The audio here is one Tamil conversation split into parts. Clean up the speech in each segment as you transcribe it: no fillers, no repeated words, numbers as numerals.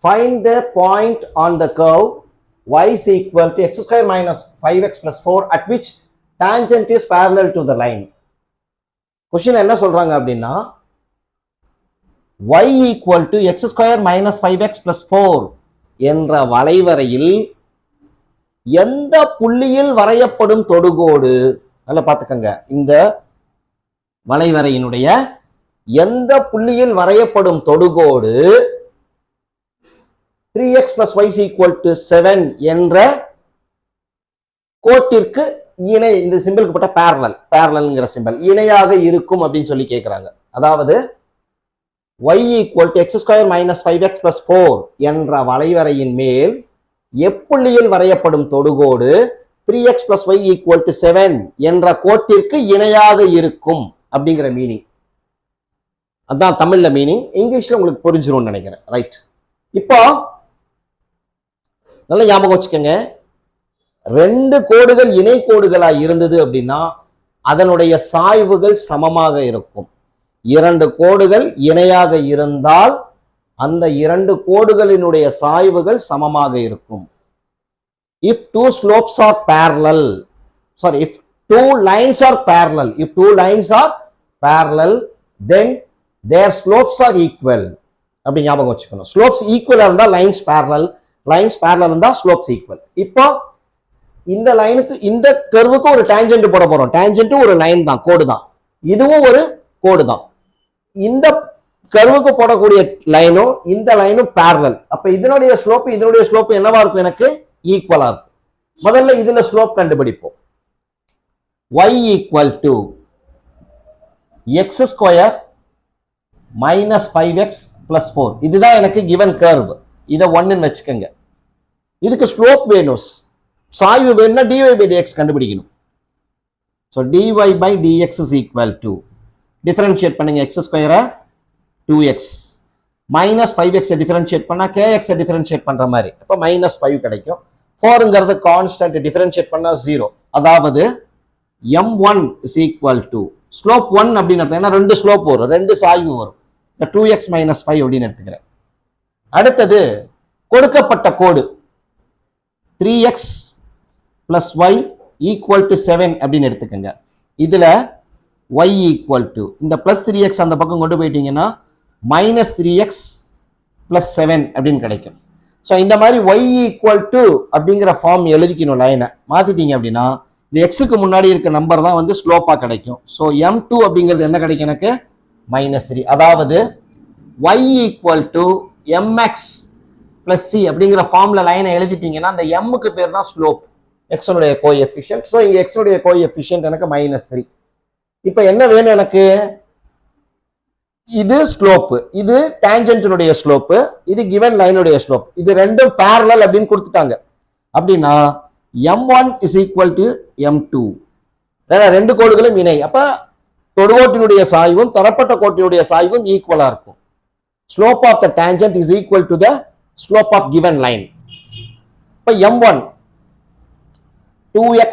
find the point on the curve y is equal to x square minus 5x plus 4 at which tangent is parallel to the line. Question என்ன சொல்றாங்க அப்படின்னா y equal to x square minus 5x plus 4 என்ற வளைவரையில் எந்த புள்ளியில் வரையப்படும் தொடுகோடு, நல்லா பார்த்துக்கங்க, இந்த வளைவரையினுடைய எந்த புள்ளியில் வரையப்படும் தொடுகோடு 3x plus y is equal to 7 என்ற கோட்டிற்கு இணை, இந்த சிம்பிளுக்கு போட்ட பேரலல்ங்கிற சிம்பிள் இணையாக இருக்கும் அப்படின்னு சொல்லி கேட்கிறாங்க. அதாவது y equal to x square minus 5x plus 4 என்ற வளைவரையின் மேல் எப்புள்ளியில் வரையப்படும் தொடுகோடு 3x plus y equal to 7 என்ற கோட்டிற்கு இணையாக இருக்கும் அப்படிங்கிற மீனிங். அதான் தமிழ்ல மீனிங். இங்கிலீஷ்ல உங்களுக்கு புரிஞ்சிரும்னு நினைக்கிறேன். ரைட். இப்போ நல்லா ஞாபகம் வச்சுக்கோங்க, ரெண்டு கோடுகள் இணை கோடுகளா இருந்தது அப்படின்னா அதனுடைய சாய்வுகள் சமமாக இருக்கும். இரண்டு கோடுகள் இணையாக இருந்தால் அந்த இரண்டு கோடுகளினுடைய சாய்வுகள் சமமாக இருக்கும். if two slopes are parallel, sorry, if two lines are parallel then their slopes are equal. அப்படி ஞாபகம் வச்சுக்கணும். ஸ்லோப்ஸ் ஈக்குவலா இருந்தா லைன்ஸ் பேரலல் இருந்தா ஸ்லோப்ஸ் ஈக்குவல். இப்போ இந்த லைனுக்கு இந்த கர்வுக்கு ஒரு டான்ஜென்ட் போட போறோம். டான்ஜென்ட் ஒரு லைன் தான், கோடு தான். இதுவும் ஒரு கோடு தான். இந்த கர்வுக்கு போடக்கூடிய லைனும் இந்த லைனும் பேரலல். அப்ப இதனுடைய ஸ்லோப் என்னவா இருக்கும்? எனக்கு ஈக்குவலா இருக்கும். முதல்ல இதுல ஸ்லோப் கண்டுபிடிப்போம். y equal to x square minus 5x plus 4. இதுதான் எனக்கு given curve. இதை 1 வச்சுக்கோங்க. இதுக்கு ஸ்லோப் வேணும், சாய்வு வேணும்னா dy by dx கண்டுபிடிக்கணும். So dy by dx is equal to, differentiate பண்ணுங்க, x ஸ்கொயரை 2x மைனஸ் 5x டிஃபரன்ஷியேட் பண்ணா kx டிஃபரன்ஷியேட் பண்ற மாதிரி, அப்போ -5 கிடைக்கும். 4ங்கிறது கான்ஸ்டன்ட், டிஃபரன்ஷியேட் பண்ணா 0. அதாவது m1 is equal to slope 1 அப்படின்னு எடுத்தேன். ஏன்னா ரெண்டு ஸ்லோப் வரும், ரெண்டு சாய்வு வரும். 2x - 5 அப்படின்னு எடுத்துக்கிறேன். அடுத்தது கொடுக்கப்பட்ட கோடு 3x plus y equal to 7 அப்படின்னு எடுத்துக்கங்க. இதுல y equal to, இந்த பிளஸ் 3x அந்த பக்கம் கொண்டு போயிட்டீங்கன்னா -3x plus 7 அப்படின்னு கிடைக்கும். ஸோ இந்த மாதிரி y equal to அப்படிங்கிற ஃபார்ம் எழுதிக்கணும். லைனை மாத்திட்டீங்க அப்படின்னா இந்த எக்ஸுக்கு முன்னாடி இருக்க நம்பர் தான் வந்து ஸ்லோப்பா கிடைக்கும். ஸோ m2 அப்படிங்கிறது என்ன கிடைக்கும்? எனக்கு -3. அதாவது y equal to mx plus c அப்படிங்கிற ஃபார்ம்ல லைனை எழுதிட்டீங்கன்னா அந்த mக்கு பேர் தான் ஸ்லோப், எக்ஸனுடைய கோஎஃபிஷியன்ட். ஸோ இங்க எக்ஸனுடைய கோஎஃபிஷியன்ட் எனக்கு -3. இப்போ என்ன வேணும் எனக்கு? இது ஸ்லோப்பு, இது டான்ஜென்டினுடைய ஸ்லோப்பு, இது கிவன் லைனுடைய ஸ்லோப். இது ரெண்டும் பேரலல் அப்படின்னு கொடுத்துட்டாங்க. அப்படின்னா m1 is equal to m2. ரெண்டு கோடுகளும் இணை. அப்ப தொடுகோட்டினுடைய சாய்வும் தரப்பட்ட கோட்டினுடைய சாய்வும் ஈக்குவலா இருக்கும். Slope of the tangent is equal to the slope of given line. இப்போ m1 2x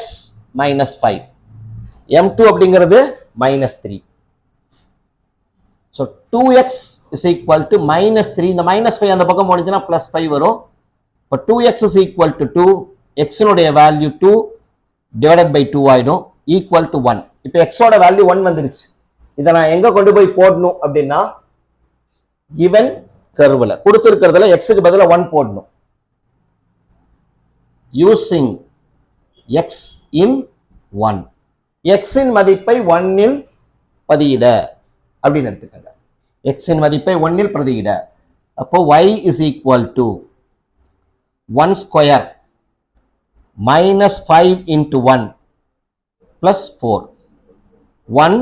minus 5, m2 அப்படிங்கிறது -3. So 2x is equal to -3. இந்த -5 அந்த பக்கம் போனிச்சுன்னா +5 வரும். இப்போ 2x is equal to 2, x-னுடைய வேல்யூ 2 divided by 2 ஆயிடும், equal to 1. இப்போ x-ஓட வேல்யூ 1 வந்துருச்சு. இதை நான் எங்க கொண்டு போய் போடணும் அப்படின்னா given கர்வ்ல கொடுத்திருக்கிறதுல x-க்கு பதிலா 1 போடணும். using x in 1, x-இன் மதிப்பை 1-இல் பதியிட அப்படின்னு எடுத்துக்கங்க. x-இன் மதிப்பை 1-இல் பிரதியிட. அப்போ y is equal to 1 square minus 5 into 1 plus 4. 1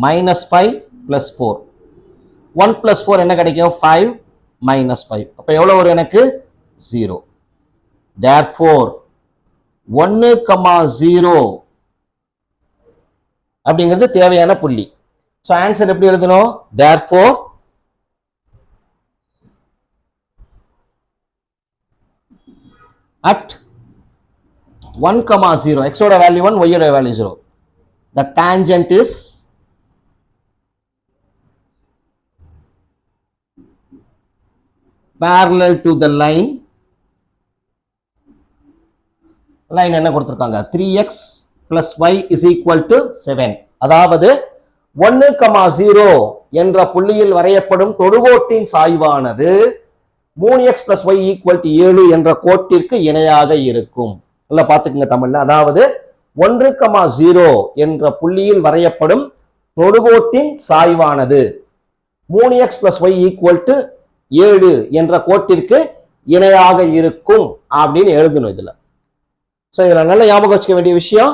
minus 5 plus 4. 1 plus 4 என்ன கிடைக்கும்? 5 minus 5. அப்போ எவ்வளவு வரும் எனக்கு? 0. therefore 1,0 அப்படிங்கிறது தேவையான புள்ளி. ஸோ ஆன்சர் எப்படி எழுதணும்? therefore at 1,0, x ஓட வேல்யூ 1, y ஓட value 0, the tangent is parallel to the line என்ன கொடுத்திருக்காங்க 3x plus y is equal to 7. அதாவது 1,0 என்ற புள்ளியில் வரையப்படும் தொடுகோட்டின் சாய்வானது 3x plus y equal to 7 என்ற கோட்டிற்கு இணையாக இருக்கும். நல்லா பார்த்துக்கங்க தமிழ்ல. அதாவது 1,0 என்ற புள்ளியில் வரையப்படும் தொடுகோட்டின் சாய்வானது 3x plus y equal to 7 என்ற கோட்டிற்கு இணையாக இருக்கும் அப்படின்னு எழுதணும் இதுல. சோ இதுல நல்ல ஞாபகம் வச்சுக்க வேண்டிய விஷயம்,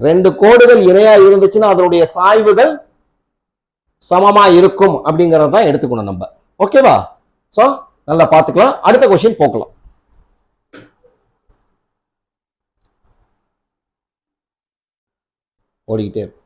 ரெண்டு கோடுகள் இணையா இருந்துச்சுன்னா அதனுடைய சாய்வுகள் சமமா இருக்கும் அப்படிங்கறத தான் எடுத்துக்கணும் நம்ம. ஓகேவா? சோ நல்லா பாத்துக்கலாம். அடுத்த क्वेश्चन போகலாம். ஓடிக்கிட்டே இருக்கு.